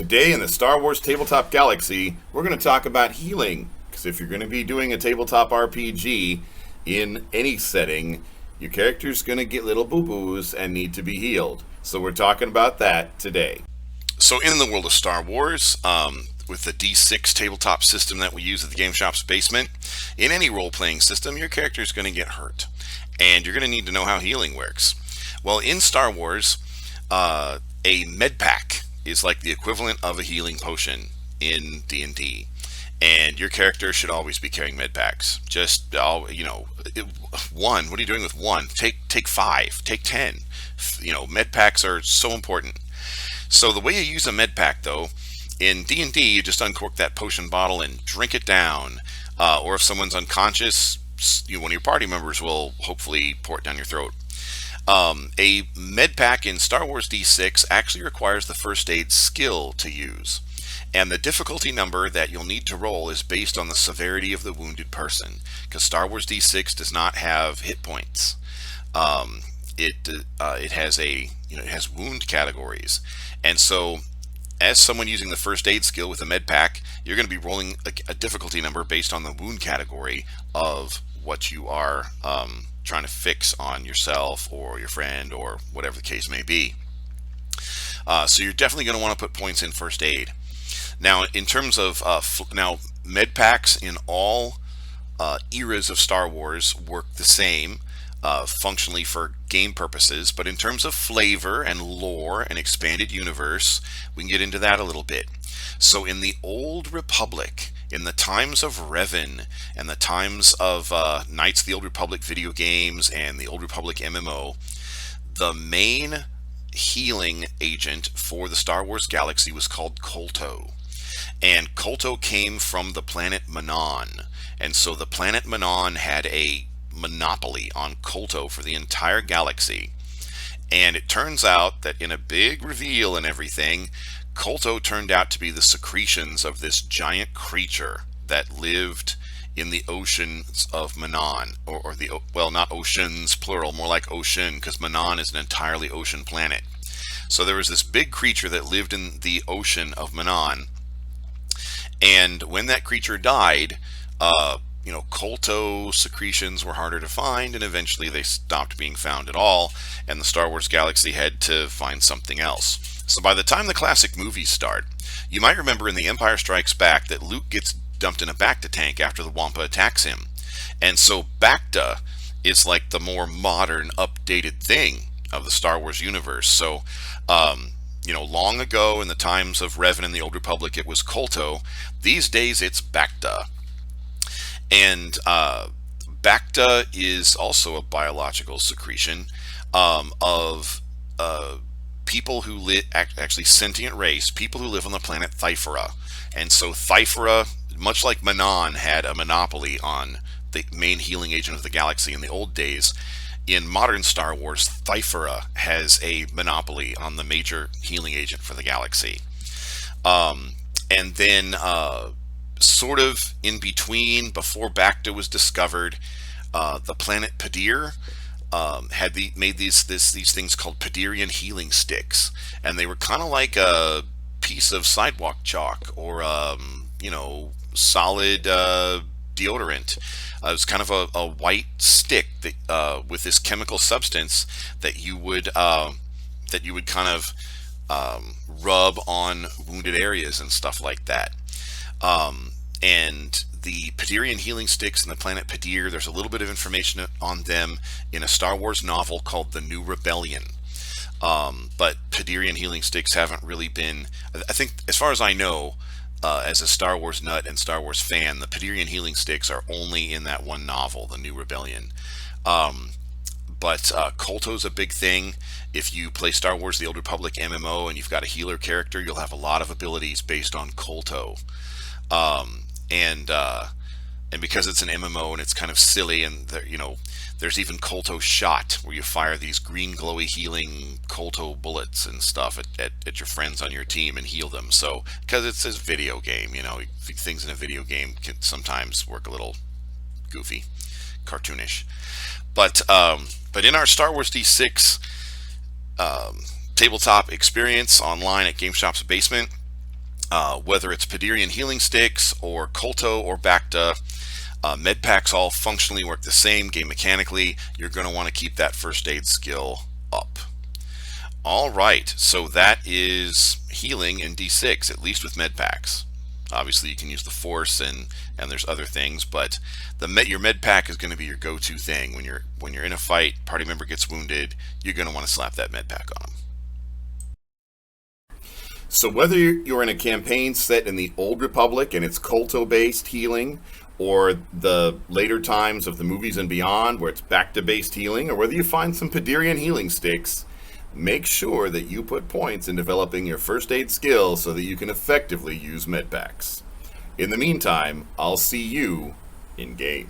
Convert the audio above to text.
Today in the Star Wars Tabletop Galaxy, we're going to talk about healing. Because if you're going to be doing a tabletop RPG in any setting, your character's going to get little boo-boos and need to be healed. So we're talking about that today. So in the world of Star Wars, with the D6 tabletop system that we use at the Game Shop's basement, in any role-playing system, your character's going to get hurt. And you're going to need to know how healing works. Well, in Star Wars, a med pack is like the equivalent of a healing potion in D&D, and your character should always be carrying med packs. Just one. What are you doing with one? Take 5, take 10. Med packs are so important. So the way you use a med pack, though, in D&D, you just uncork that potion bottle and drink it down. Or if someone's unconscious, one of your party members will hopefully pour it down your throat. A med pack in Star Wars D6 actually requires the first aid skill to use, and the difficulty number that you'll need to roll is based on the severity of the wounded person, because Star Wars D6 does not have hit points. It has wound categories, and so as someone using the first aid skill with a med pack, you're going to be rolling a difficulty number based on the wound category of what you are trying to fix on yourself or your friend or whatever the case may be. So you're definitely going to want to put points in first aid. Now, in terms of med packs in all eras of Star Wars work the same functionally for game purposes, but in terms of flavor and lore and expanded universe, we can get into that a little bit. So in the Old Republic, in the times of Revan and the times of Knights of the Old Republic video games and the Old Republic MMO, the main healing agent for the Star Wars galaxy was called Kolto. And Kolto came from the planet Manon. And so the planet Manon had a monopoly on Kolto for the entire galaxy. And it turns out that in a big reveal and everything, Kolto turned out to be the secretions of this giant creature that lived in the oceans of Manon, not oceans plural, more like ocean, because Manon is an entirely ocean planet. So there was this big creature that lived in the ocean of Manon, and when that creature died, Kolto secretions were harder to find, and eventually they stopped being found at all, and the Star Wars galaxy had to find something else. So by the time the classic movies start, you might remember in The Empire Strikes Back that Luke gets dumped in a Bacta tank after the Wampa attacks him. And so Bacta is like the more modern, updated thing of the Star Wars universe. So, long ago in the times of Revan and the Old Republic, it was Kolto. These days it's Bacta. And Bacta is also a biological secretion of people who live, actually sentient race, people who live on the planet Thyphora. And so Thyphora, much like Manon had a monopoly on the main healing agent of the galaxy in the old days, in modern Star Wars, Thyphora has a monopoly on the major healing agent for the galaxy. And then sort of in between, before Bacta was discovered, the planet Pydyr had made these things called Pydyrian healing sticks, and they were kind of like a piece of sidewalk chalk or solid deodorant. It was kind of a white stick that with this chemical substance that you would kind of rub on wounded areas and stuff like that. And the Pydyrian healing sticks and the planet Pydyr, there's a little bit of information on them in a Star Wars novel called The New Rebellion. But Pydyrian healing sticks haven't really been, I think, as far as I know, as a Star Wars nut and Star Wars fan, the Pydyrian healing sticks are only in that one novel, The New Rebellion. But Kolto's a big thing. If you play Star Wars The Old Republic MMO and you've got a healer character, you'll have a lot of abilities based on Kolto. And because it's an MMO and it's kind of silly, and there's even Kolto Shot, where you fire these green glowy healing Kolto bullets and stuff at your friends on your team and heal them. So because it's a video game, things in a video game can sometimes work a little goofy, cartoonish. But in our Star Wars D6 tabletop experience online at Game Shop's basement, Whether it's Pydyrian healing sticks or Kolto or Bacta, med packs all functionally work the same. Game mechanically, you're going to want to keep that first aid skill up. All right, so that is healing in D6, at least with med packs. Obviously, you can use the force and there's other things, but your med pack is going to be your go-to thing when you're in a fight. Party member gets wounded, you're going to want to slap that med pack on them. So whether you're in a campaign set in the Old Republic and it's Kolto-based healing, or the later times of the movies and beyond where it's Bacta-based healing, or whether you find some Pydyrian healing sticks, make sure that you put points in developing your first aid skill so that you can effectively use medpacks. In the meantime, I'll see you in game.